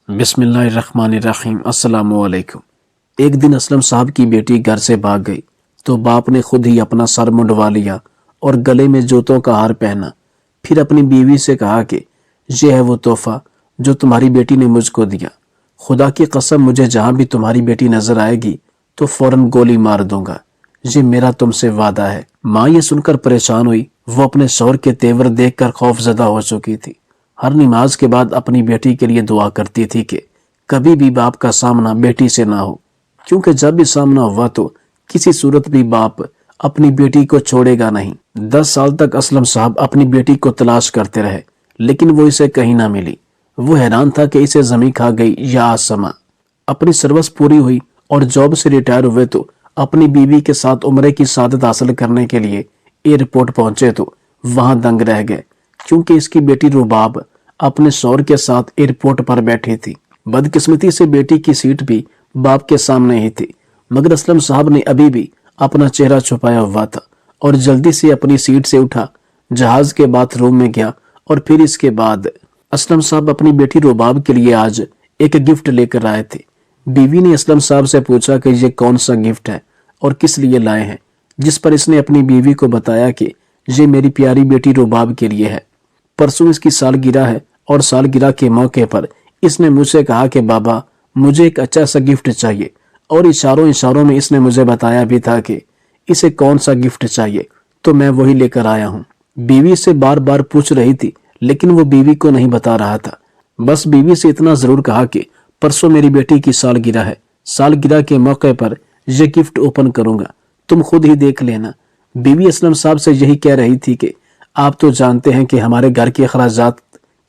बिस्मिल्लाहिर्रहमानिर्रहीम। अस्सलाम वालेकुम। एक दिन असलम साहब की बेटी घर से भाग गई तो बाप ने खुद ही अपना सर मुंडवा लिया और गले में जूतों का हार पहना। फिर अपनी बीवी से कहा कि यह है वो तोहफा जो तुम्हारी बेटी ने मुझको दिया। खुदा की कसम, मुझे जहां भी तुम्हारी बेटी नजर आएगी तो फौरन गोली मार दूंगा। ये मेरा तुमसे वादा है। माँ ये सुनकर परेशान हुई। वो अपने शौहर के तेवर देखकर खौफजदा हो चुकी थी। हर नमाज के बाद अपनी बेटी के लिए दुआ करती थी कि कभी भी बाप का सामना बेटी से ना हो, क्योंकि जब भी सामना हुआ तो किसी सूरत भी बाप अपनी बेटी को छोड़ेगा नहीं। 10 साल तक असलम साहब अपनी बेटी को तलाश करते रहे, लेकिन वो इसे कहीं ना मिली। वो हैरान था कि इसे जमी खा गई या आसमां। अपनी सर्विस पूरी हुई और जॉब से रिटायर हुए तो अपनी बीवी के साथ उम्रे की सादत हासिल करने के लिए एयरपोर्ट पहुंचे तो वहां दंग रह गए, क्योंकि इसकी बेटी रुबाब अपने शौहर के साथ एयरपोर्ट पर बैठी थी। बदकिस्मती से बेटी की सीट भी बाप के सामने ही थी, मगर असलम साहब ने अभी भी अपना चेहरा छुपाया हुआ था और जल्दी से अपनी सीट से उठा, जहाज के बाथरूम में गया और फिर इसके बाद असलम साहब अपनी बेटी रुबाब के लिए आज एक गिफ्ट लेकर आए थे। बीवी ने असलम साहब से पूछा कि ये कौन सा गिफ्ट है और किस लिए लाए हैं, जिस पर इसने अपनी बीवी को बताया कि ये मेरी प्यारी बेटी रुबाब के लिए है। परसों इसकी सालगिरह है और सालगिरह के मौके पर इसने मुझसे कहा कि बाबा मुझे एक अच्छा सा गिफ्ट चाहिए, और इशारों इशारों में इसने मुझे बताया भी था कि इसे कौन सा गिफ्ट चाहिए, तो मैं वही लेकर आया हूँ। बीवी से बार बार पूछ रही थी, लेकिन वो बीवी को नहीं बता रहा था। बस बीवी से इतना जरूर कहा कि परसों मेरी बेटी की सालगिरह है, सालगिरह के मौके पर यह गिफ्ट ओपन करूंगा, तुम खुद ही देख लेना। बीवी असलम साहब से यही कह रही थी कि आप तो जानते हैं कि हमारे घर के अखराजात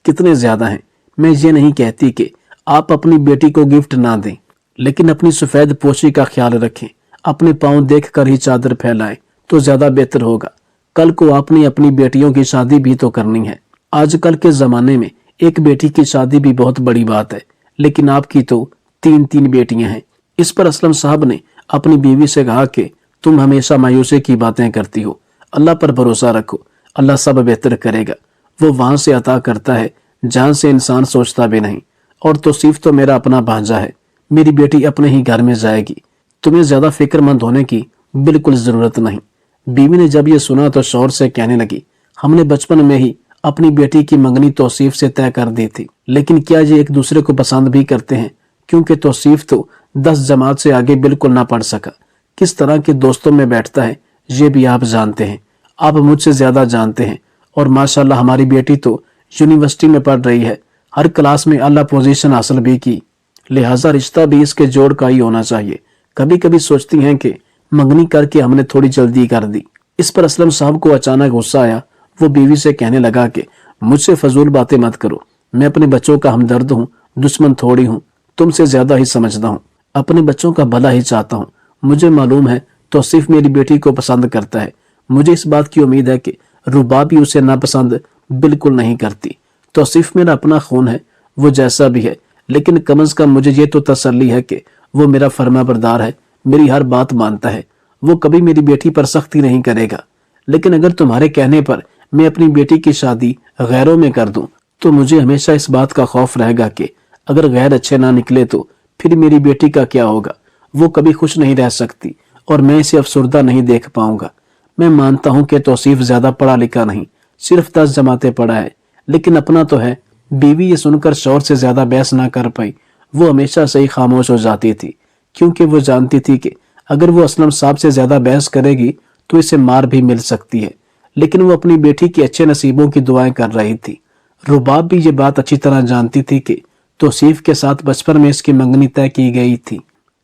कितने ज्यादा हैं। मैं ये नहीं कहती कि आप अपनी बेटी को गिफ्ट ना दें, लेकिन अपनी सफेद पोशी का ख्याल रखें। अपने पांव देख कर ही चादर फैलाएं तो ज्यादा बेहतर होगा। कल को आपने अपनी बेटियों की शादी भी तो करनी है। आजकल के जमाने में एक बेटी की शादी भी बहुत बड़ी बात है, लेकिन आपकी तो 3 बेटियां हैं। इस पर असलम साहब ने अपनी बीवी से कहा कि तुम हमेशा मायूसी की बातें करती हो, अल्लाह पर भरोसा रखो, अल्लाह सब बेहतर करेगा। वो वहां से अता करता है जहां से इंसान सोचता भी नहीं। और तौसीफ तो मेरा अपना भांजा है, मेरी बेटी अपने ही घर में जाएगी, तुम्हें ज्यादा फिक्रमंद होने की बिल्कुल जरूरत नहीं। बीवी ने जब ये सुना तो शौहर से कहने लगी, हमने बचपन में ही अपनी बेटी की मंगनी तौसीफ से तय कर दी थी, लेकिन क्या ये एक दूसरे को पसंद भी करते हैं? क्योंकि तौसीफ तो 10 जमात से आगे बिल्कुल ना पढ़ सका। किस तरह के दोस्तों में बैठता है ये भी आप जानते हैं, आप मुझसे ज्यादा जानते हैं। और माशाल्लाह हमारी बेटी तो यूनिवर्सिटी में पढ़ रही है, हर क्लास में आला पोजीशन हासिल भी की, लिहाजा रिश्ता भी इसके जोड़ का ही होना चाहिए। कभी कभी सोचती हैं कि मंगनी करके हमने थोड़ी जल्दी कर दी। इस पर असलम साहब को अचानक गुस्सा आया। वो बीवी से कहने लगा कि मुझसे फजूल बातें मत करो, मैं अपने बच्चों का हमदर्द हूँ, दुश्मन थोड़ी हूँ, तुमसे ज्यादा ही समझता हूँ, अपने बच्चों का भला ही चाहता हूँ। मुझे मालूम है तौसीफ मेरी बेटी को पसंद करता है। मुझे इस बात की उम्मीद है कि रुबा भी उसे नापसंद बिल्कुल नहीं करती। तौसीफ मेरा अपना खून है, वो जैसा भी है, लेकिन कम से कम मुझे ये तो तसल्ली है कि वो मेरा फर्माबरदार है, मेरी हर बात मानता है, वो कभी मेरी बेटी पर सख्ती नहीं करेगा। लेकिन अगर तुम्हारे कहने पर मैं अपनी बेटी की शादी गैरों में कर दूं, तो मुझे हमेशा इस बात का खौफ रहेगा कि अगर गैर अच्छे ना निकले तो फिर मेरी बेटी का क्या होगा। वो कभी खुश नहीं रह सकती और मैं इसे अफसुर्दा नहीं देख पाऊंगा। मैं मानता हूं कि तौसीफ ज्यादा पढ़ा लिखा नहीं, सिर्फ 10 जमातें पढ़ा है, लेकिन अपना तो है। बीवी ये सुनकर शौहर से ज्यादा बहस ना कर पाई। वो हमेशा से ही खामोश हो जाती थी, क्योंकि वो जानती थी कि अगर वो असलम साहब से ज्यादा बहस करेगी तो इसे मार भी मिल सकती है। लेकिन वो अपनी बेटी के अच्छे नसीबों की दुआएं कर रही थी। रुबाब भी ये बात अच्छी तरह जानती थी कि तौसीफ के साथ बचपन में इसकी मंगनी तय की गई थी,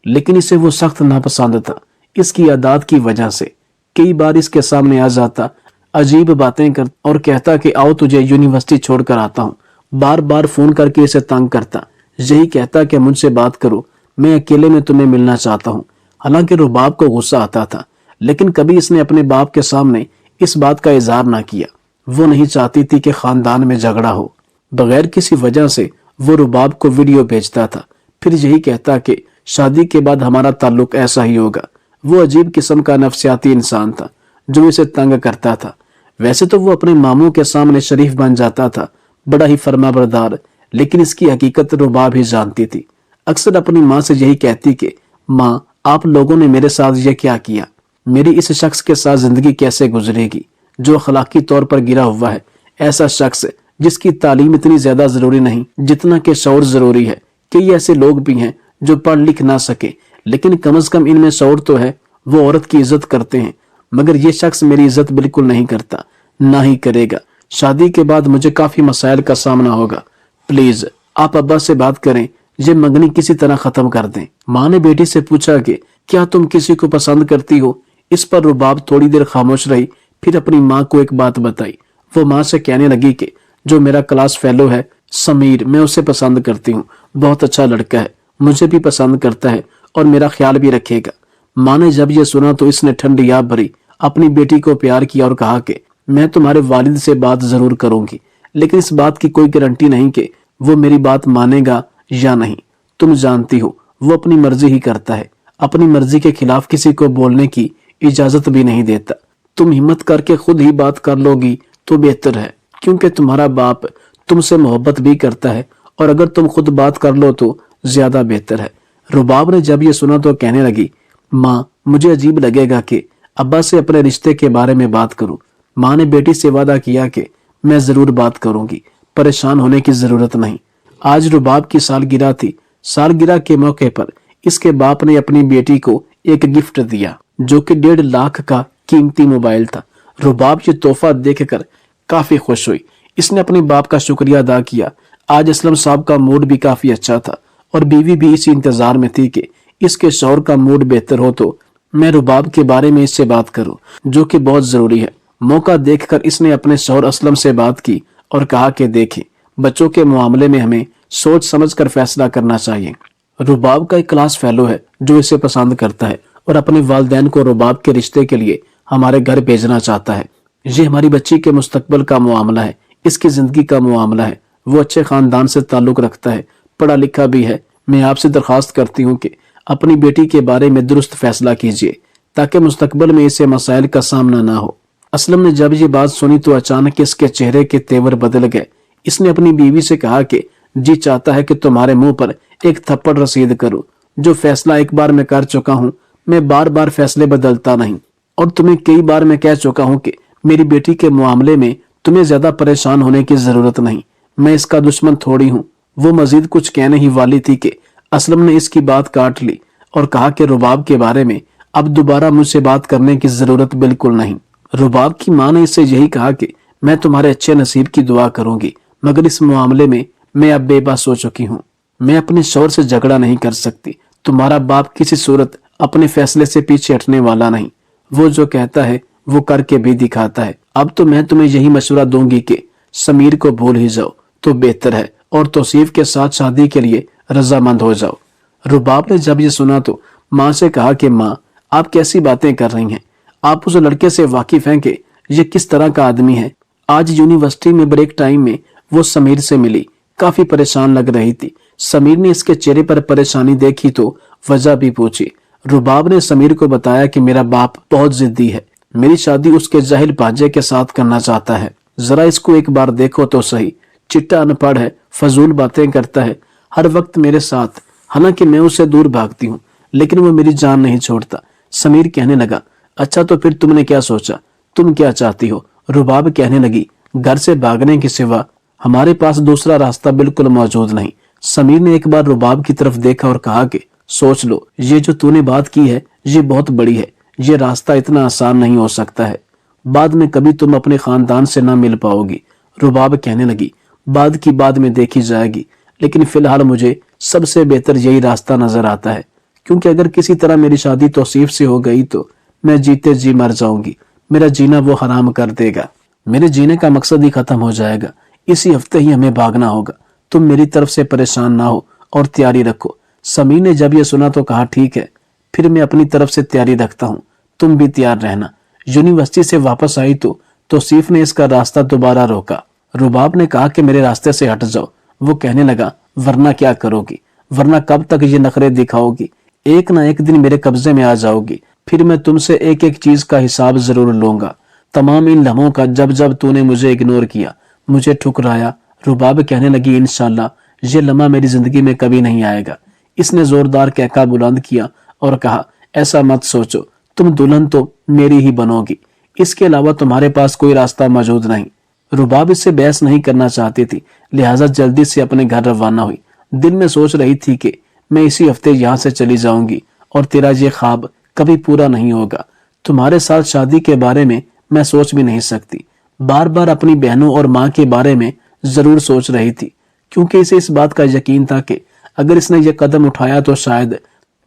लेकिन इसे वो सख्त नापसंद था। इसकी आदत की वजह से कई बार इसके सामने आ जाता, अजीब बातें कर और कहता कि आओ तुझे यूनिवर्सिटी छोड़कर आता हूँ। बार बार फोन करके इसे तंग करता, यही कहता कि मुझसे बात करो, मैं अकेले में तुम्हें मिलना चाहता हूँ। हालांकि रुबाब को गुस्सा आता था, लेकिन कभी इसने अपने बाप के सामने इस बात का इजहार ना किया। वो नहीं चाहती थी कि खानदान में झगड़ा हो। बगैर किसी वजह से वो रुबाब को वीडियो भेजता था, फिर यही कहता कि शादी के बाद हमारा ताल्लुक ऐसा ही होगा। वो अजीब किस्म का नफसियाती इंसान था जो इसे तंग करता था। वैसे तो वो अपने मामू के सामने शरीफ बन जाता था, बड़ा ही फर्माबरदार, लेकिन इसकी हकीकत रुबाब ही जानती थी। अक्सर अपनी माँ से यही कहती कि माँ, आप लोगों ने मेरे साथ ये क्या किया, मेरी इस शख्स के साथ जिंदगी कैसे गुजरेगी जो अखलाकी तौर पर गिरा हुआ है, ऐसा शख्स जिसकी तालीम इतनी ज्यादा जरूरी नहीं जितना कि शऊर जरूरी है। कई ऐसे लोग भी हैं जो पढ़ लिख ना सके लेकिन कम से कम इनमें शऊर तो है, वो औरत की इज्जत करते हैं, मगर ये शख्स मेरी इज्जत बिल्कुल नहीं करता, ना ही करेगा। शादी के बाद मुझे काफी मसाइल का सामना होगा, प्लीज आप अब्बा से बात करें, ये मंगनी किसी तरह खत्म कर दें। माँ ने बेटी से पूछा कि क्या तुम किसी को पसंद करती हो? इस पर रुबाब थोड़ी देर खामोश रही, फिर अपनी माँ को एक बात बताई। वो माँ से कहने लगी कि जो मेरा क्लास फेलो है समीर, मैं उसे पसंद करती हूँ, बहुत अच्छा लड़का है, मुझे भी पसंद करता है और मेरा ख्याल भी रखेगा। माँ ने जब ये सुना तो इसने ठंडी आह भरी अपनी बेटी को प्यार किया और कहा कि मैं तुम्हारे वालिद से बात जरूर करूंगी, लेकिन इस बात की कोई गारंटी नहीं कि वो मेरी बात मानेगा या नहीं। तुम जानती हो वो अपनी मर्जी ही करता है, अपनी मर्जी के खिलाफ किसी को बोलने की इजाजत भी नहीं देता। तुम हिम्मत करके खुद ही बात कर लोगी तो बेहतर है, क्योंकि तुम्हारा बाप तुमसे मोहब्बत भी करता है और अगर तुम खुद बात कर लो तो ज्यादा बेहतर है। रुबाब ने जब ये सुना तो कहने लगी, माँ, मुझे अजीब लगेगा कि अब्बा से अपने रिश्ते के बारे में बात करूं। माँ ने बेटी से वादा किया कि मैं जरूर बात करूंगी, परेशान होने की जरूरत नहीं। आज रुबाब की सालगिरह थी। सालगिरह के मौके पर इसके बाप ने अपनी बेटी को एक गिफ्ट दिया जो कि 1.5 लाख का कीमती मोबाइल था। रुबाब ये तोहफा देखकर काफी खुश हुई। इसने अपने बाप का शुक्रिया अदा किया। आज असलम साहब का मूड भी काफी अच्छा था और बीवी भी इसी इंतजार में थी कि इसके शौहर का मूड बेहतर हो तो मैं रुबाब के बारे में इससे बात करूं, जो कि बहुत जरूरी है। मौका देखकर इसने अपने शौहर असलम से बात की और कहा कि देखें, बच्चों के मामले में हमें सोच समझ कर फैसला करना चाहिए। रुबाब का एक क्लास फेलो है जो इसे पसंद करता है और अपने वालिदैन को रुबाब के रिश्ते के लिए हमारे घर भेजना चाहता है। ये हमारी बच्ची के मुस्तकबल का मामला है, इसकी जिंदगी का मामला है। वो अच्छे खानदान से ताल्लुक रखता है, पढ़ा लिखा भी है। मैं आपसे दरखास्त करती हूँ कि अपनी बेटी के बारे में दुरुस्त फैसला कीजिए ताकि मुस्तकबल में इसे मसाइल का सामना ना हो। असलम ने जब ये बात सुनी तो अचानक इसके चेहरे के तेवर बदल गए। इसने अपनी बीवी से कहा कि जी चाहता है कि तुम्हारे मुंह पर एक थप्पड़ रसीद करूं। जो फैसला एक बार मैं कर चुका हूं, मैं बार बार फैसले बदलता नहीं, और तुम्हें कई बार मैं कह चुका हूं कि मेरी बेटी के मामले में तुम्हें ज्यादा परेशान होने की जरूरत नहीं। मैं इसका दुश्मन थोड़ी हूँ। वो मजीद कुछ कहने ही वाली थी कि असलम ने इसकी बात काट ली और कहा कि रुबाब के बारे में अब दोबारा मुझसे बात करने की जरूरत बिल्कुल नहीं। रुबाब की माँ ने इससे यही कहा कि मैं तुम्हारे अच्छे नसीब की दुआ करूंगी, मगर इस मामले में मैं अब बेबस हो चुकी हूँ। मैं अपने शौहर से झगड़ा नहीं कर सकती। तुम्हारा बाप किसी सूरत अपने फैसले से पीछे हटने वाला नहीं। वो जो कहता है वो करके भी दिखाता है। अब तो मैं तुम्हें यही मशवरा दूंगी कि समीर को भूल ही जाओ तो बेहतर है और तौसीफ के साथ शादी के लिए रजामंद हो जाओ। रुबाब ने जब ये सुना तो माँ से कहा कि माँ, आप कैसी बातें कर रही हैं? आप उस लड़के से वाकिफ हैं कि ये किस तरह का आदमी है? आज यूनिवर्सिटी में ब्रेक टाइम में वो समीर से मिली, काफी परेशान लग रही थी। समीर ने इसके चेहरे पर परेशानी देखी तो वजह भी पूछी। रुबाब ने समीर को बताया कि मेरा बाप बहुत जिद्दी है, मेरी शादी उसके जाहिल भांजे के साथ करना चाहता है। जरा इसको एक बार देखो तो सही, चिट्टा अनपढ़ है, फजूल बातें करता है, हर वक्त मेरे साथ। हालांकि मैं उससे दूर भागती हूँ लेकिन वो मेरी जान नहीं छोड़ता। समीर कहने लगा, अच्छा तो फिर तुमने क्या सोचा, तुम क्या चाहती हो? रुबाब कहने लगी, घर से भागने के सिवा हमारे पास दूसरा रास्ता बिल्कुल मौजूद नहीं। समीर ने एक बार रुबाब की तरफ देखा और कहा कि सोच लो, ये जो तूने बात की है ये बहुत बड़ी है, ये रास्ता इतना आसान नहीं हो सकता है। बाद में कभी तुम अपने खानदान से ना मिल पाओगी। रुबाब कहने लगी, बाद की बाद में देखी जाएगी, लेकिन फिलहाल मुझे सबसे बेहतर यही रास्ता नजर आता है, क्योंकि अगर किसी तरह मेरी शादी तौसीफ से हो गई तो मैं जीते जी मर जाऊंगी। मेरा जीना वो हराम कर देगा, मेरे जीने का मकसद ही खत्म हो जाएगा। इसी हफ्ते ही हमें भागना होगा। तुम मेरी तरफ से परेशान ना हो और तैयारी रखो। समीर ने जब ये सुना तो कहा, ठीक है, फिर मैं अपनी तरफ से तैयारी रखता हूँ, तुम भी तैयार रहना। यूनिवर्सिटी से वापस आई तो तौसीफ ने इसका रास्ता दोबारा रोका। रुबाब ने कहा कि मेरे रास्ते से हट जाओ। वो कहने लगा, वरना क्या करोगी? वरना कब तक ये नखरे दिखाओगी? एक ना एक दिन मेरे कब्जे में आ जाओगी, फिर मैं तुमसे एक एक चीज का हिसाब जरूर लूंगा। तमाम इन लम्हों का जब जब तूने मुझे इग्नोर किया, मुझे ठुकराया। रुबाब कहने लगी, इंशाल्लाह ये लम्हा मेरी जिंदगी में कभी नहीं आएगा। इसने जोरदार कहका बुलंद किया और कहा, ऐसा मत सोचो, तुम दुल्हन तो मेरी ही बनोगी, इसके अलावा तुम्हारे पास कोई रास्ता मौजूद नहीं। रुबाब इससे बहस नहीं करना चाहती थी, लिहाजा जल्दी से अपने घर रवाना हुई। दिल में सोच रही थी कि मैं इसी हफ्ते यहाँ से चली जाऊंगी और तेरा ये ख्वाब कभी पूरा नहीं होगा। तुम्हारे साथ शादी के बारे में मैं सोच भी नहीं सकती। बार बार अपनी बहनों और माँ के बारे में जरूर सोच रही थी, क्योंकि इसे इस बात का यकीन था कि अगर इसने ये कदम उठाया तो शायद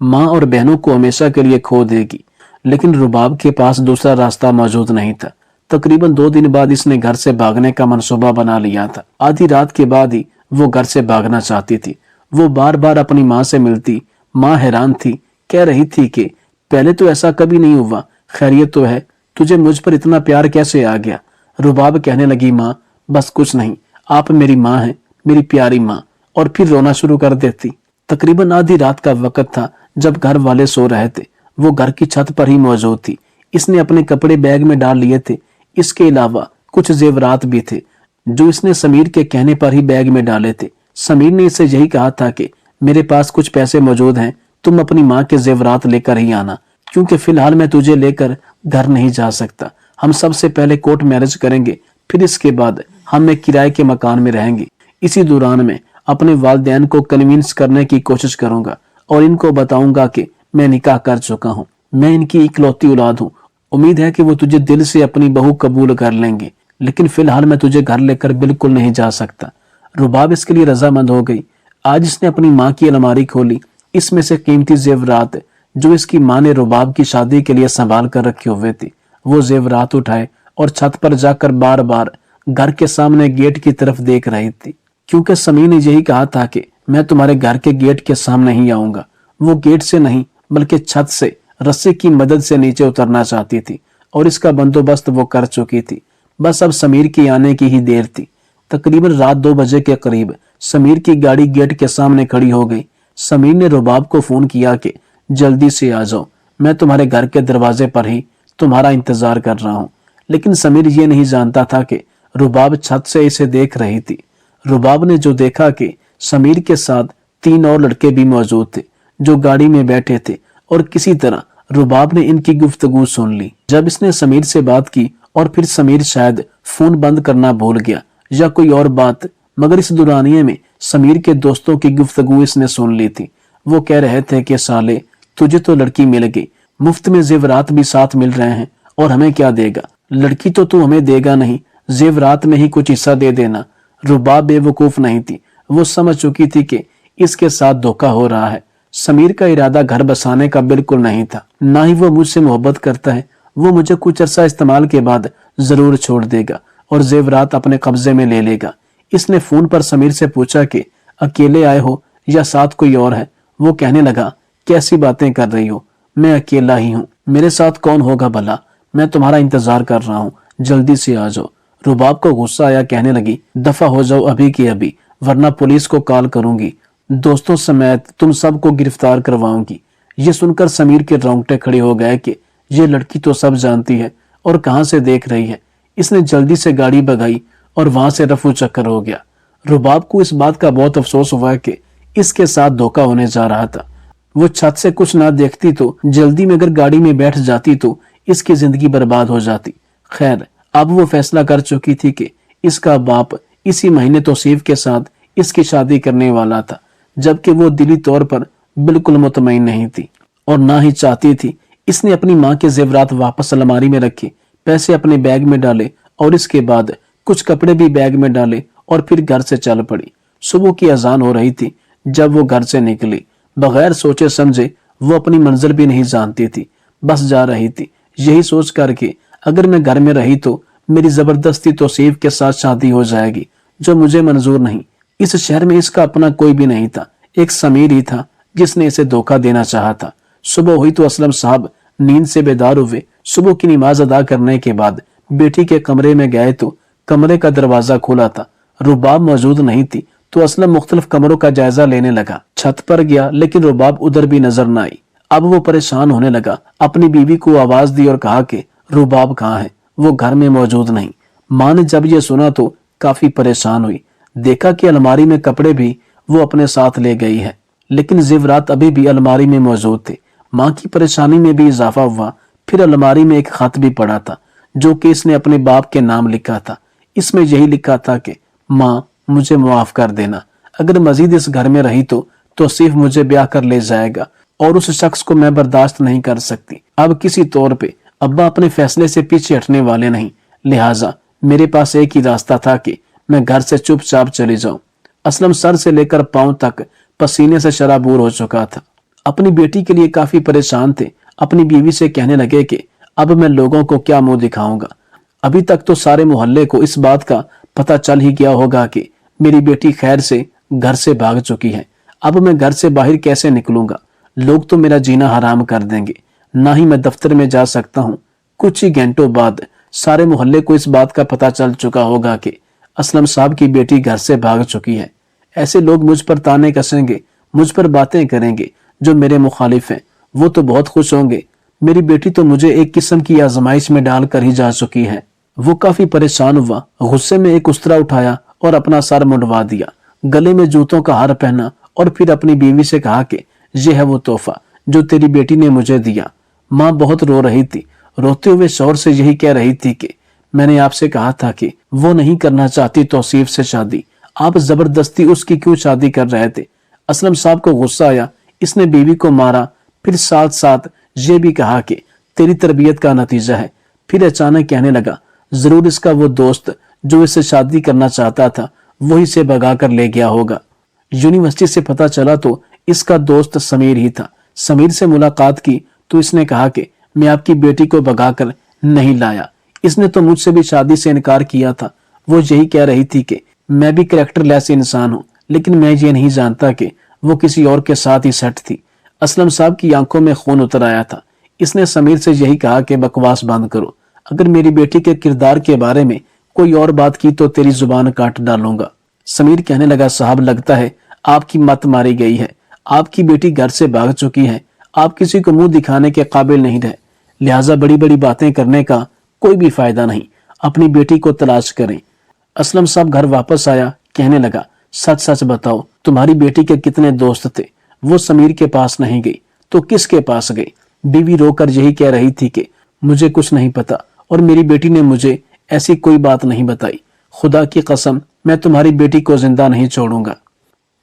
माँ और बहनों को हमेशा के लिए खो देगी। लेकिन रुबाब के पास दूसरा रास्ता मौजूद नहीं था। तकरीबन 2 दिन बाद इसने घर से भागने का मंसूबा बना लिया था। आधी रात के बाद ही वो घर से भागना चाहती थी। वो बार बार अपनी माँ से मिलती। माँ हैरान थी, कह रही थी कि पहले तो ऐसा कभी नहीं हुआ, खैरियत तो है, तुझे मुझ पर इतना प्यार कैसे आ गया। रुबाब कहने लगी, माँ बस कुछ नहीं, आप मेरी माँ हैं, मेरी प्यारी माँ, और फिर रोना शुरू कर देती। तकरीबन आधी रात का वक्त था जब घर वाले सो रहे थे। वो घर की छत पर ही मौजूद थी। इसने अपने कपड़े बैग में डाल लिए थे। इसके अलावा कुछ जेवरात भी थे जो इसने समीर के कहने पर ही बैग में डाले थे। समीर ने इसे यही कहा था कि मेरे पास कुछ पैसे मौजूद हैं, तुम अपनी माँ के जेवरात लेकर ही आना, क्योंकि फिलहाल मैं तुझे लेकर घर नहीं जा सकता। हम सबसे पहले कोर्ट मैरिज करेंगे, फिर इसके बाद हम एक किराए के मकान में रहेंगे। इसी दौरान मैं अपने वालिदैन को कन्विंस करने की कोशिश करूंगा और इनको बताऊंगा कि मैं निकाह कर चुका हूँ, मैं इनकी इकलौती औलाद हूँ। उम्मीद है कि वो तुझे दिल से अपनी बहू कबूल कर लेंगे, लेकिन फिलहाल मैं तुझे घर लेकर बिल्कुल नहीं जा सकता। रुबाब इसके लिए रजामंद हो गई। आज इसने अपनी माँ की अलमारी खोली। इसमें से कीमती जेवरात जो इसकी माँ ने रुबाब की शादी के लिए संभाल कर रखे हुए थे, वो जेवरात उठाए और छत पर जाकर बार बार घर के सामने गेट की तरफ देख रही थी, क्योंकि समीर ने यही कहा था कि मैं तुम्हारे घर के गेट के सामने ही आऊंगा। वो गेट से नहीं बल्कि छत से रस्सी की मदद से नीचे उतरना चाहती थी और इसका बंदोबस्त वो कर चुकी थी। बस अब समीर के आने की ही देर थी। तकरीबन रात 2 बजे के करीब समीर की गाड़ी गेट के सामने खड़ी हो गई। समीर ने रुबाब को फोन किया कि जल्दी से आ जाओ, मैं तुम्हारे घर के दरवाजे पर ही तुम्हारा इंतजार कर रहा हूँ। लेकिन समीर ये नहीं जानता था कि रुबाब छत से इसे देख रही थी। रुबाब ने जो देखा कि समीर के साथ 3 और लड़के भी मौजूद थे जो गाड़ी में बैठे थे, और किसी तरह रुबाब ने इनकी गुफ्तगू सुन ली। जब इसने समीर से बात की और फिर समीर शायद फोन बंद करना भूल गया या कोई और बात, मगर इस दौरानिये में समीर के दोस्तों की गुफ्तगू इसने सुन ली थी। वो कह रहे थे कि साले तुझे तो लड़की मिल गई, मुफ्त में जेवरात भी साथ मिल रहे हैं, और हमें क्या देगा? लड़की तो तू हमें देगा नहीं, जेवरात में ही कुछ हिस्सा दे देना। रुबाब बेवकूफ नहीं थी, वो समझ चुकी थी कि इसके साथ धोखा हो रहा है। समीर का इरादा घर बसाने का बिल्कुल नहीं था, ना ही वो मुझसे मोहब्बत करता है। वो मुझे कुछ अरसा इस्तेमाल के बाद जरूर छोड़ देगा और जेवरात अपने कब्जे में ले लेगा। इसने फोन पर समीर से पूछा कि अकेले आए हो या साथ कोई और है? वो कहने लगा, कैसी बातें कर रही हो, मैं अकेला ही हूँ, मेरे साथ कौन होगा भला? मैं तुम्हारा इंतजार कर रहा हूँ, जल्दी से आ जाओ। रुबाब को गुस्सा आया, कहने लगी, दफा हो जाओ अभी की अभी, वरना पुलिस को कॉल करूंगी, दोस्तों समेत तुम सबको गिरफ्तार करवाऊंगी। ये सुनकर समीर के रोंगटे खड़े हो गए कि ये लड़की तो सब जानती है और कहां से देख रही है। इसने जल्दी से गाड़ी भगाई और वहां से रफू चक्कर हो गया। रुबाब को इस बात का बहुत अफसोस हुआ कि इसके साथ धोखा होने जा रहा था। वो छत से कुछ ना देखती तो जल्दी में अगर गाड़ी में बैठ जाती तो इसकी जिंदगी बर्बाद हो जाती। खैर, अब वो फैसला कर चुकी थी कि इसका बाप इसी महीने तौसीफ के साथ इसकी शादी करने वाला था, जबकि वो दिली तौर पर बिल्कुल मुतमईन नहीं थी और ना ही चाहती थी। इसने अपनी माँ के जेवरात वापस अलमारी में रखे, पैसे अपने बैग में डाले और इसके बाद कुछ कपड़े भी बैग में डाले और फिर घर से चल पड़ी। सुबह की अजान हो रही थी जब वो घर से निकली। बगैर सोचे समझे वो अपनी मंजिल भी नहीं जानती थी, बस जा रही थी, यही सोच करके अगर मैं घर में रही तो मेरी जबरदस्ती तौसीफ के साथ शादी हो जाएगी, जो मुझे मंजूर नहीं। इस शहर में इसका अपना कोई भी नहीं था, एक समीर ही था जिसने इसे धोखा देना चाहा था। सुबह हुई तो असलम साहब नींद से बेदार हुए। सुबह की नमाज अदा करने के बाद बेटी के कमरे में गए तो कमरे का दरवाजा खुला था। रुबाब मौजूद नहीं थी तो असलम मुख्तलिफ कमरों का जायजा लेने लगा। छत पर गया लेकिन रुबाब उधर भी नजर न आई। अब वो परेशान होने लगा। अपनी बीवी को आवाज दी और कहा कि रुबाब कहाँ है? वो घर में मौजूद नहीं। माँ ने जब ये सुना तो काफी परेशान हुई। देखा कि अलमारी में कपड़े भी वो अपने साथ ले गई है। लेकिन जेवरात अभी भी अलमारी में मौजूद थे। माँ की परेशानी में भी इजाफा हुआ। फिर अलमारी में एक खत भी पड़ा था जो कि इसने अपने बाप के नाम लिखा था। इसमें यही लिखा था कि माँ, मुझे माफ कर देना, अगर मजीद इस घर में रही तो सिर्फ मुझे ब्याह कर ले जाएगा और उस शख्स को मैं बर्दाश्त नहीं कर सकती। अब किसी तौर पे अब्बा अपने फैसले से पीछे हटने वाले नहीं, लिहाजा मेरे पास एक ही रास्ता था कि मैं घर से चुपचाप चली जाऊं। असलम सर से लेकर पांव तक पसीने से शराबूर हो चुका था। अपनी बेटी के लिए काफी परेशान थे। अपनी बीवी से कहने लगे कि अब मैं लोगों को क्या मुंह दिखाऊंगा। अभी तक तो सारे मोहल्ले को इस बात का पता चल ही गया होगा कि मेरी बेटी खैर से घर से भाग चुकी है। अब मैं घर से बाहर कैसे निकलूंगा? लोग तो मेरा जीना हराम कर देंगे, ना ही मैं दफ्तर में जा सकता हूँ। कुछ ही घंटों बाद सारे मोहल्ले को इस बात का पता चल चुका होगा कि असलम साहब की बेटी घर से भाग चुकी है। ऐसे लोग मुझ पर ताने कसेंगे, मुझ पर बातें करेंगे। जो मेरे मुखालिफ हैं वो तो बहुत खुश होंगे। मेरी बेटी तो मुझे एक किस्म की आजमाइश में डाल कर ही जा चुकी है। वो काफी परेशान हुआ। गुस्से में एक उस्तरा उठाया और अपना सर मुंडवा दिया, गले में जूतों का हार पहना और फिर अपनी बीवी से कहा कि यह है वो तोहफा जो तेरी बेटी ने मुझे दिया। माँ बहुत रो रही थी। रोते हुए शौहर से यही कह रही थी कि मैंने आपसे कहा था कि वो नहीं करना चाहती तौसीफ से शादी, आप जबरदस्ती उसकी क्यों शादी कर रहे थे? असलम साहब को गुस्सा आया। इसने बीवी को मारा, फिर साथ साथ ये भी कहा कि तेरी तरबियत का नतीजा है। फिर अचानक कहने लगा, जरूर इसका वो दोस्त जो इससे शादी करना चाहता था वही से भगा कर ले गया होगा। यूनिवर्सिटी से पता चला तो इसका दोस्त समीर ही था। समीर से मुलाकात की तो इसने कहा कि मैं आपकी बेटी को भगा कर नहीं लाया, इसने तो मुझसे भी शादी से इनकार किया था। वो यही कह रही थी कि मैं भी कैरेक्टरलेस इंसान हूँ, लेकिन मैं ये नहीं जानता कि वो किसी और के साथ ही सेट थी। असलम साहब की आंखों में खून उतर आया था। इसने समीर से यही कहा कि बकवास बंद करो, अगर मेरी बेटी के किरदार के बारे में कोई और बात की तो तेरी जुबान काट डालूंगा। समीर कहने लगा, साहब लगता है आपकी मत मारी गई है। आपकी बेटी घर से भाग चुकी है। आप किसी को मुंह दिखाने के काबिल नहीं रहे, लिहाजा बड़ी बड़ी बातें करने का कोई भी फायदा नहीं। अपनी बेटी को तलाश करें। असलम साहब घर वापस आया। कहने लगा, सच सच बताओ तुम्हारी बेटी के कितने दोस्त थे? वो समीर के पास नहीं गई तो किसके पास गई? बीवी रोकर यही कह रही थी कि मुझे कुछ नहीं पता और मेरी बेटी ने मुझे ऐसी कोई बात नहीं बताई। खुदा की कसम मैं तुम्हारी बेटी को जिंदा नहीं छोड़ूंगा।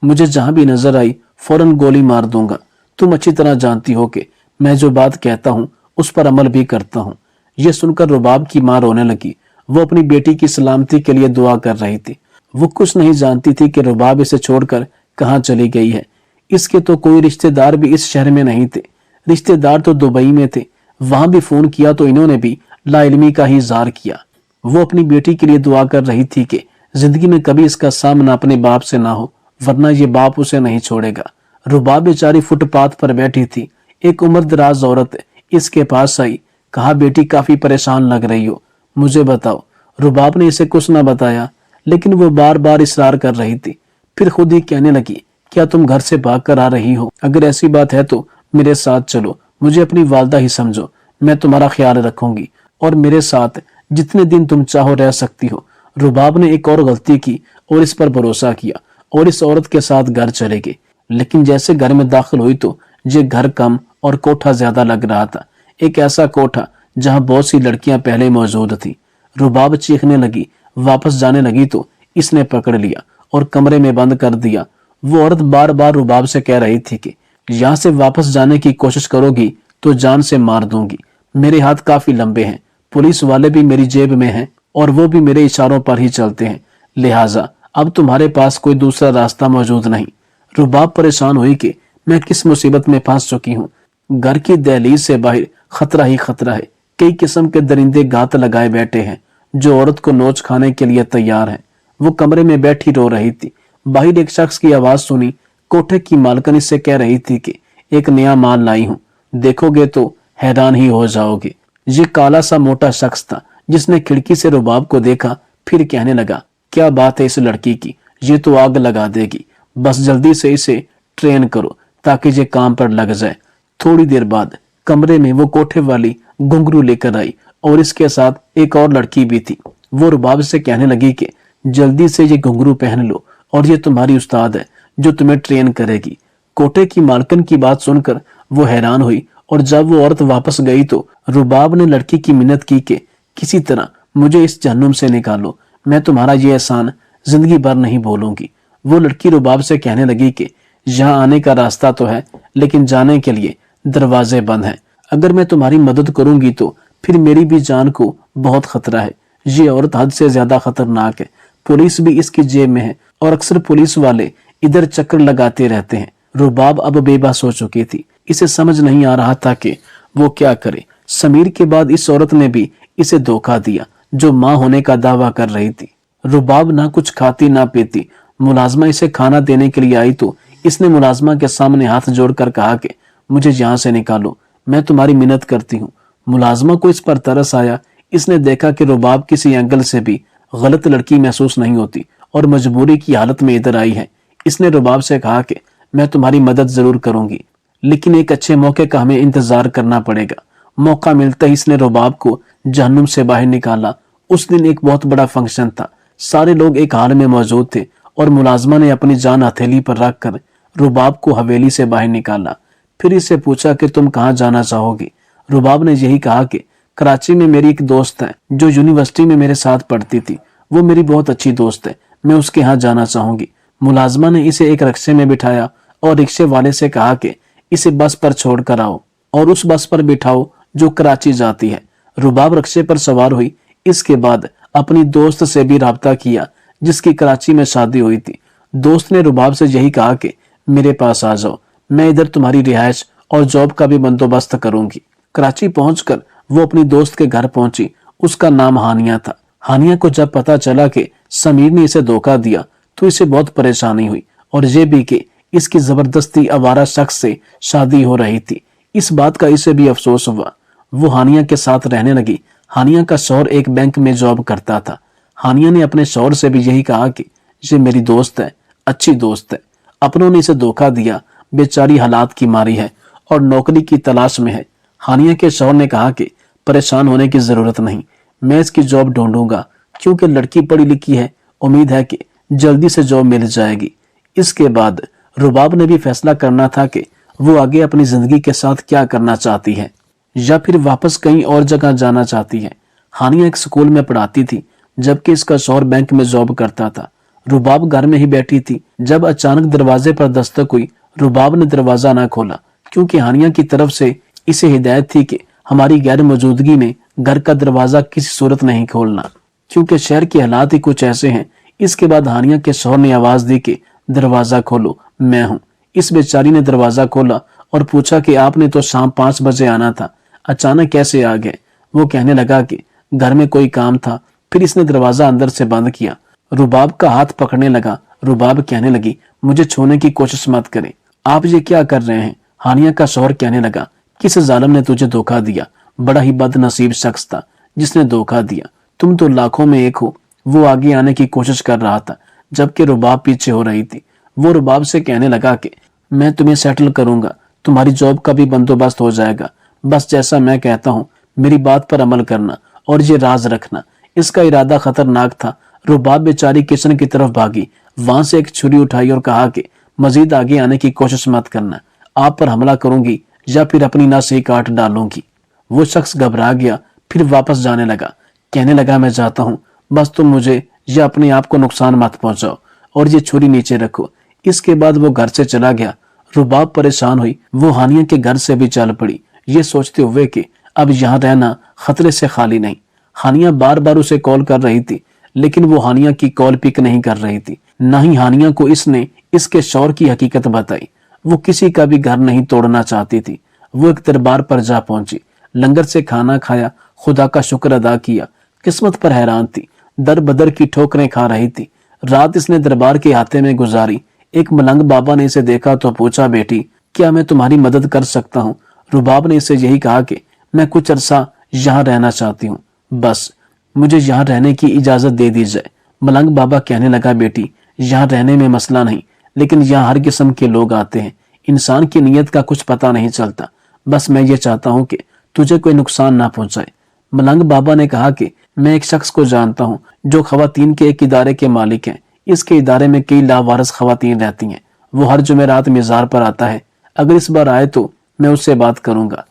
मुझे जहां भी नजर आई फौरन गोली मार दूंगा। तुम अच्छी तरह जानती हो कि मैं जो बात कहता हूँ उस पर अमल भी करता हूँ। यह सुनकर रुबाब की मां रोने लगी। वो अपनी बेटी की सलामती के लिए दुआ कर रही थी। वो कुछ नहीं जानती थी कि रुबाब इसे छोड़कर कहाँ चली गई है। इसके तो कोई रिश्तेदार भी इस शहर में नहीं थे। रिश्तेदार तो दुबई में थे। वहां भी फोन किया तो इन्होंने भी लाइल्मी का ही इज़हार किया। वो अपनी बेटी के लिए दुआ कर रही थी कि जिंदगी में कभी इसका सामना अपने बाप से ना हो, वरना ये बाप उसे नहीं छोड़ेगा। रुबाब बेचारी फुटपाथ पर बैठी थी। एक उम्र दराज औरत इसके पास आई। कहा, बेटी काफी परेशान लग रही हो, मुझे बताओ। रुबाब ने इसे कुछ न बताया, लेकिन वो बार बार इसरार कर रही थी। फिर खुद ही कहने लगी, क्या तुम घर से भाग कर आ रही हो? अगर ऐसी बात है तो मेरे साथ चलो, मुझे अपनी वालदा ही समझो, मैं तुम्हारा ख्याल रखूंगी और मेरे साथ जितने दिन तुम चाहो रह सकती हो। रुबाब ने एक और गलती की और इस पर भरोसा किया और इस औरत के साथ घर चले गए। लेकिन जैसे घर में दाखिल हुई तो ये घर कम और कोठा ज्यादा लग रहा था। एक ऐसा कोठा जहां बहुत सी लड़कियां पहले मौजूद थी। रुबाब चीखने लगी। वापस जाने लगी तो इसने पकड़ लिया और कमरे में बंद कर दिया। वो औरत बार बार रुबाब से कह रही थी कि यहाँ से वापस जाने की कोशिश करोगी तो जान से मार दूंगी। मेरे हाथ काफी लंबे हैं, पुलिस वाले भी मेरी जेब में हैं और वो भी मेरे इशारों पर ही चलते हैं, लिहाजा अब तुम्हारे पास कोई दूसरा रास्ता मौजूद नहीं। रुबाब परेशान हुई कि मैं किस मुसीबत में फंस चुकी हूँ। घर की दहलीज से बाहर खतरा ही खतरा है। कई किस्म के दरिंदे घात लगाए बैठे हैं जो औरत को नोच खाने के लिए तैयार हैं। वो कमरे में बैठी रो रही थी। बाहर एक शख्स की आवाज सुनी। कोठे की मालकन इससे कह रही थी कि एक नया माल लाई हूँ, देखोगे तो हैरान ही हो जाओगे। ये काला सा मोटा शख्स था जिसने खिड़की से रुबाब को देखा। फिर कहने लगा, क्या बात है इस लड़की की, ये तो आग लगा देगी। बस जल्दी से इसे ट्रेन करो ताकि ये काम पर लग जाए। थोड़ी देर बाद कमरे में वो कोठे वाली घुंघरू लेकर आई और इसके साथ एक और लड़की भी थी। वो रुबाब से कहने लगी कि जल्दी से ये घुंघरू पहन लो और ये तुम्हारी उस्ताद है जो तुम्हें ट्रेन करेगी। कोटे की मालकिन की बात सुनकर वो हैरान हुई और जब वो औरत वापस गई तो रुबाब ने लड़की की मिन्नत की कि किसी तरह मुझे इस जहन्नुम से निकालो, मैं तुम्हारा ये एहसान जिंदगी भर नहीं भूलूंगी। वो लड़की रुबाब से कहने लगी कि यहाँ आने का रास्ता तो है, लेकिन जाने के लिए दरवाजे बंद हैं। अगर मैं तुम्हारी मदद करूंगी तो फिर मेरी भी जान को बहुत खतरा है। ये औरत हद से ज्यादा खतरनाक है, पुलिस भी इसकी जेब में है और अक्सर पुलिस वाले इधर चक्कर लगाते रहते हैं। रुबाब अब बेबस हो चुकी थी, इसे समझ नहीं आ रहा था कि वो क्या करे। समीर के बाद इस औरत ने भी इसे धोखा दिया जो माँ होने का दावा कर रही थी। रुबाब ना कुछ खाती ना पीती। मुलाजमा इसे खाना देने के लिए आई तो इसने मुलाजमा के सामने हाथ जोड़कर कहा कि मुझे यहाँ से निकालो, मैं तुम्हारी मिन्नत करती हूँ। मुलाजमा को इस पर तरस आया। इसने देखा कि रुबाब किसी एंगल से भी गलत लड़की महसूस नहीं होती और मजबूरी की हालत में इधर आई है। इसने रुबाब से कहा कि मैं तुम्हारी मदद जरूर करूंगी, लेकिन एक अच्छे मौके का हमें इंतजार करना पड़ेगा। मौका मिलते ही इसने रुबाब को जहन्नुम से बाहर निकाला। उस दिन एक बहुत बड़ा फंक्शन था, सारे लोग एक हाल में मौजूद थे और मुलाजमा ने अपनी जान हथेली पर रखकर रुबाब को हवेली से बाहर निकाला। फिर इससे पूछा कि तुम कहाँ जाना चाहोगी। रुबाब ने यही कहा कि कराची में मेरी एक दोस्त है जो यूनिवर्सिटी में मेरे साथ पढ़ती थी, वो मेरी बहुत अच्छी दोस्त है, मैं उसके यहाँ जाना चाहूंगी। मुलाजमा ने इसे एक रिक्शे में बिठाया और रिक्शे वाले से कहा कि इसे बस पर छोड़ कर आओ और उस बस पर बिठाओ जो कराची जाती है। रुबाब रिक्शे पर सवार हुई। इसके बाद अपनी दोस्त से भी राब्ता किया जिसकी कराची में शादी हुई थी। दोस्त ने रुबाब से यही कहा कि मेरे पास आ जाओ, मैं इधर तुम्हारी रिहाइश और जॉब का भी बंदोबस्त करूंगी। कराची पहुंचकर वो अपनी दोस्त के घर पहुंची। उसका नाम हानिया था। हानिया को जब पता चला कि समीर ने इसे धोखा दिया तो इसे बहुत परेशानी हुई और ये भी कि इसकी जबरदस्ती आवारा शख्स से शादी हो रही थी। इस बात का इसे भी अफसोस हुआ। वो हानिया के साथ रहने लगी। हानिया का शौहर एक बैंक में जॉब करता था। हानिया ने अपने शौहर से भी यही कहा कि ये मेरी दोस्त है, अच्छी दोस्त है, अपनों ने इसे धोखा दिया, बेचारी हालात की मारी है और नौकरी की तलाश में है। हानिया के शौहर ने कहा कि परेशान होने की जरूरत नहीं, मैं इसकी जॉब ढूंढूंगा क्योंकि लड़की पढ़ी लिखी है, उम्मीद है कि जल्दी से जॉब मिल जाएगी। इसके बाद रुबाब ने भी फैसला करना था कि वो आगे अपनी जिंदगी के साथ क्या करना चाहती है या फिर वापस कहीं और जगह जाना चाहती है। हानिया एक स्कूल में पढ़ाती थी जबकि इसका शौहर बैंक में जॉब करता था। रुबाब घर में ही बैठी थी जब अचानक दरवाजे पर दस्तक हुई। रुबाब ने दरवाजा ना खोला क्योंकि हानिया की तरफ से इसे हिदायत थी कि हमारी गैर मौजूदगी में घर का दरवाजा किसी सूरत नहीं खोलना, क्योंकि शहर के हालात ही कुछ ऐसे हैं। इसके बाद हानिया के शौहर ने आवाज दी कि दरवाजा खोलो, मैं हूँ। इस बेचारी ने दरवाजा खोला और पूछा कि आपने तो शाम 5 बजे आना था, अचानक कैसे आ गए। वो कहने लगा कि घर में कोई काम था। फिर इसने दरवाजा अंदर से बंद किया। रुबाब का हाथ पकड़ने लगा। रुबाब कहने लगी मुझे छूने की कोशिश मत करें, आप ये क्या कर रहे हैं। हानिया का शौहर कहने लगा किस जालिम ने तुझे धोखा दिया, बड़ा ही बदनसीब शख्स था जिसने धोखा दिया, तुम तो लाखों में एक हो। वो आगे आने की कोशिश कर रहा था जबकि रुबाब पीछे हो रही थी। वो रुबाब से कहने लगा कि मैं तुम्हें सेटल करूंगा, तुम्हारी जॉब का भी बंदोबस्त हो जाएगा, बस जैसा मैं कहता हूँ मेरी बात पर अमल करना और ये राज रखना। इसका इरादा खतरनाक था। रुबाब बेचारी किचन की तरफ भागी, वहां से एक छुरी उठाई और कहा कि मजीद आगे आने की कोशिश मत करना, आप पर हमला करूंगी या फिर अपनी नस ही काट डालूंगी। वो शख्स घबरा गया, फिर वापस जाने लगा। कहने लगा मैं जाता हूँ, बस तुम मुझे या अपने आप को नुकसान मत पहुंचाओ और ये छुरी नीचे रखो। इसके बाद वो घर से चला गया। रुबाब परेशान हुई। वो हानिया के घर से भी चल पड़ी, ये सोचते हुए कि अब यहाँ रहना खतरे से खाली नहीं। हानिया बार बार उसे कॉल कर रही थी लेकिन वो हानिया की कॉल पिक नहीं कर रही थी। न ही हानिया को इसने इसके शौहर की हकीकत बताई। वो किसी का भी घर नहीं तोड़ना चाहती थी। वो एक दरबार पर जा पहुंची, लंगर से खाना खाया, खुदा का शुक्र अदा किया। किस्मत पर हैरान थी, दर बदर की ठोकरें खा रही थी। रात इसने दरबार के हाथे में गुजारी। एक मलंग बाबा ने इसे देखा तो पूछा बेटी क्या मैं तुम्हारी मदद कर सकता हूँ। रुबाब ने इसे यही कहा कि मैं कुछ अरसा यहाँ रहना चाहती हूँ, बस मुझे यहाँ रहने की इजाजत दे दी जाए। मलंग बाबा कहने लगा बेटी यहाँ रहने में मसला नहीं, लेकिन यहाँ हर किस्म के लोग आते हैं, इंसान की नीयत का कुछ पता नहीं चलता, बस मैं ये चाहता हूँ कि तुझे कोई नुकसान ना पहुंचाए। मलंग बाबा ने कहा कि मैं एक शख्स को जानता हूँ जो खवातीन के एक इदारे के मालिक हैं। इसके इदारे में कई लावारिस खवातीन रहती हैं, وہ हर जुमेरात मज़ार पर आता है, अगर इस बार आए तो मैं उससे बात करूंगा।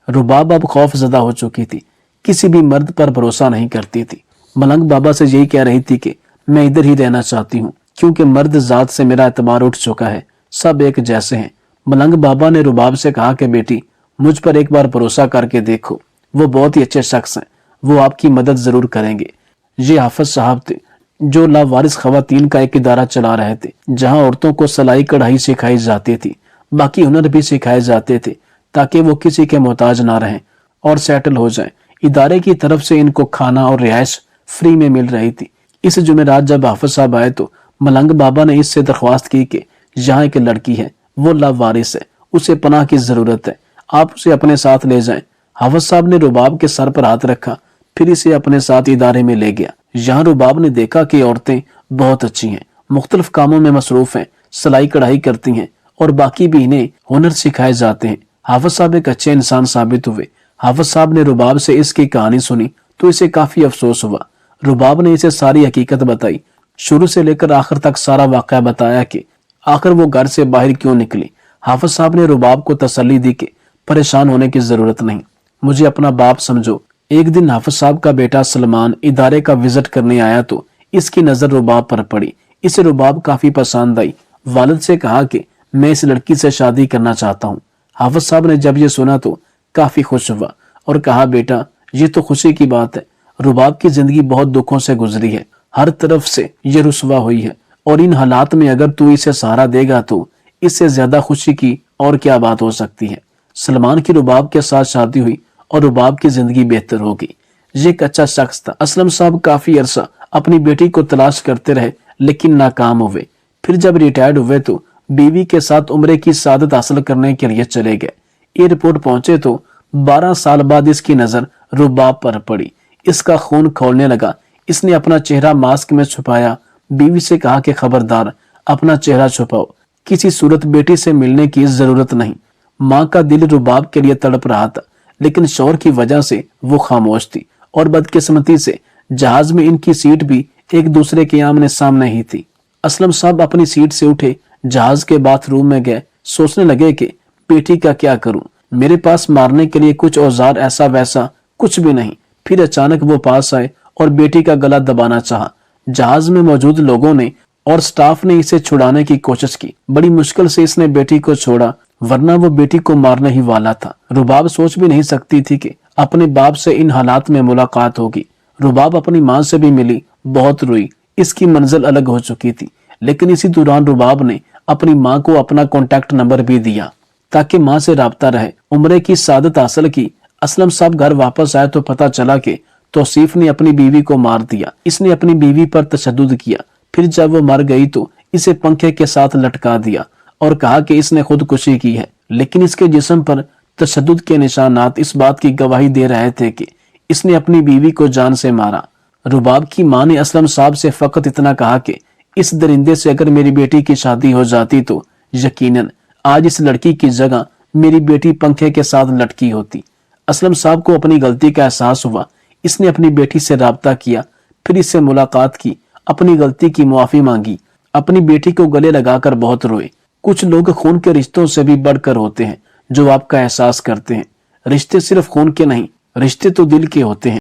रुबाब अब खौफ ज़दा हो चुकी थी, किसी भी मर्द पर भरोसा नहीं करती थी। मलंग बाबा से यही कह रही थी कि मैं इधर ही रहना चाहती हूँ, क्योंकि मर्द जात से मेरा एतबार उठ चुका है, सब एक जैसे हैं। मलंग बाबा ने रुबाब से कहा कि बेटी, मुझ पर एक बार भरोसा करके देखो, वो बहुत ही अच्छे शख्स हैं, वो आपकी मदद जरूर करेंगे। ये हाफिज साहब थे जो लावारिस खवातीन का एक इदारा चला रहे थे, जहां औरतों को सिलाई कढ़ाई सिखाई जाती थी, बाकी हुनर भी सिखाए जाते थे, ताकि वो किसी के मोहताज ना रहें और सेटल हो जाएं। इदारे की तरफ से इनको खाना और रिहाइश फ्री में मिल रही थी। इस जुमेरात जब हाफिज साहब आए तो मलंग बाबा ने इससे दरख्वास्त की कि यहाँ एक लड़की है, वो लावारिस है, उसे पनाह की जरूरत है, आप उसे अपने साथ ले जाएं। हाफिज साहब ने रुबाब के सर पर हाथ रखा, फिर इसे अपने साथ इदारे में ले गया। यहाँ रुबाब ने देखा कि औरतें बहुत अच्छी हैं, मुख्तलिफ कामों में मसरूफ हैं, सिलाई कढ़ाई करती हैं और बाकी भी इन्हें हुनर सिखाए जाते हैं। हाफिज साहब एक अच्छे इंसान साबित हुए। हाफिज साहब ने रुबाब से इसकी कहानी सुनी तो इसे काफी अफसोस हुआ। रुबाब ने इसे सारी हकीकत बताई, शुरू से लेकर आखिर तक सारा वाकया बताया कि आखिर वो घर से बाहर क्यों निकली। हाफिज साहब ने रुबाब को तसल्ली दी कि परेशान होने की जरूरत नहीं, मुझे अपना बाप समझो। एक दिन हाफिज साहब का बेटा सलमान इदारे का विजिट करने आया तो इसकी नजर रुबाब पर पड़ी। इसे रुबाब काफी पसंद आई। वालिद से कहा कि मैं इस लड़की से शादी करना चाहता हूँ। हाफिज साहब ने जब ये सुना तो काफी खुश हुआ और कहा, बेटा ये तो खुशी की बात है, रुबाब की जिंदगी बहुत दुखों से गुजरी है, हर तरफ से ये रुसवा हुई है, और इन हालात में अगर तू इसे सहारा देगा तो इससे ज्यादा खुशी की और क्या बात हो सकती है। सलमान की रुबाब के साथ शादी हुई और रुबाब की जिंदगी बेहतर हो गई। ये एक अच्छा शख्स था। असलम साहब काफी अरसा अपनी बेटी को तलाश करते रहे लेकिन नाकाम हुए। फिर जब रिटायर्ड हुए तो बीवी के साथ उम्रे की सादत हासिल करने के लिए चले गए। एयरपोर्ट पहुंचे तो 12 साल बाद इसकी नजर रुबाब पर पड़ी। इसका खून खौलने लगा। इसने अपना चेहरा मास्क में छुपाया। बीवी से कहा कि खबरदार अपना चेहरा छुपाओ, किसी सूरत बेटी से मिलने की जरूरत नहीं। माँ का दिल रुबाब के लिए तड़प रहा था, लेकिन शौहर की वजह से वो खामोश थी और बदकिस्मती से जहाज में इनकी सीट भी एक दूसरे के आमने सामने ही थी। असलम साहब अपनी सीट से उठे, जहाज के बाथरूम में गए, सोचने लगे कि बेटी का क्या करूं, मेरे पास मारने के लिए कुछ औजार ऐसा वैसा कुछ भी नहीं। फिर अचानक वो पास आए और बेटी का गला दबाना चाहा। जहाज में मौजूद लोगों ने और स्टाफ ने इसे छुड़ाने की कोशिश की। बड़ी मुश्किल से इसने बेटी को छोड़ा, वरना वो बेटी को मारने ही वाला था। रुबाब सोच भी नहीं सकती थी कि अपने बाप से इन हालात में मुलाकात होगी। रुबाब अपनी माँ से भी मिली, बहुत रोई। इसकी मंजिल अलग हो चुकी थी, लेकिन इसी दौरान रुबाब ने अपनी माँ को अपना कॉन्टैक्ट नंबर भी दिया ताकि माँ से राब्ता रहे। उम्रे की सादत हासिल की। असलम साहब घर वापस आए तो पता चला कि तौसीफ ने अपनी बीवी को मार दिया। इसने अपनी बीवी पर तशद्दुद किया। फिर जब वो मर गई तो इसे पंखे के साथ लटका दिया और कहा कि इसने खुदकुशी की है, लेकिन इसके जिस्म पर तशद्दुद के निशानात इस बात की गवाही दे रहे थे कि इसने अपनी बीवी को जान से मारा। रुबाब की माँ ने असलम साहब से फकत इतना कहा कि इस दरिंदे से अगर मेरी बेटी की शादी हो जाती तो यकीनन आज इस लड़की की जगह मेरी बेटी पंखे के साथ लटकी होती। असलम साहब को अपनी गलती का एहसास हुआ। इसने अपनी बेटी से राब्ता किया, फिर इससे मुलाकात की, अपनी गलती की मुआफी मांगी, अपनी बेटी को गले लगाकर बहुत रोए। कुछ लोग खून के रिश्तों से भी बढ़कर होते हैं जो आपका एहसास करते हैं। रिश्ते सिर्फ खून के नहीं, रिश्ते तो दिल के होते हैं।